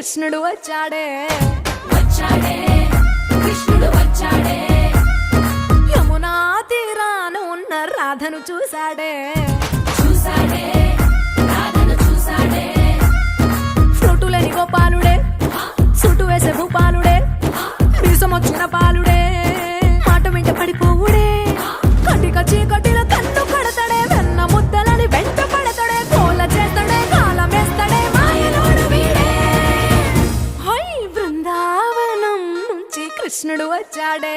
కృష్ణుడు వచ్చాడే వచ్చాడే కృష్ణుడు వచ్చాడే యమునా తీరాన ఉన్న రాధను చూశాడే చూసాడే రాధను చూసాడే ఫ్రూటులేని గోపాలుడే సుటు వేసే భూపాలుడే మీసమొచ్చిన పాలుడే మాట వెంట పడిపోవుడే కటిక చీకటిలో కన్ను కడతాడే వెన్న ముద్దలని వెంట పడతాడే కోల చేస్తాడే కాలమేస్తాడే మాయలోడు వీడే హై బృందావనం నుంచి కృష్ణుడు వచ్చాడే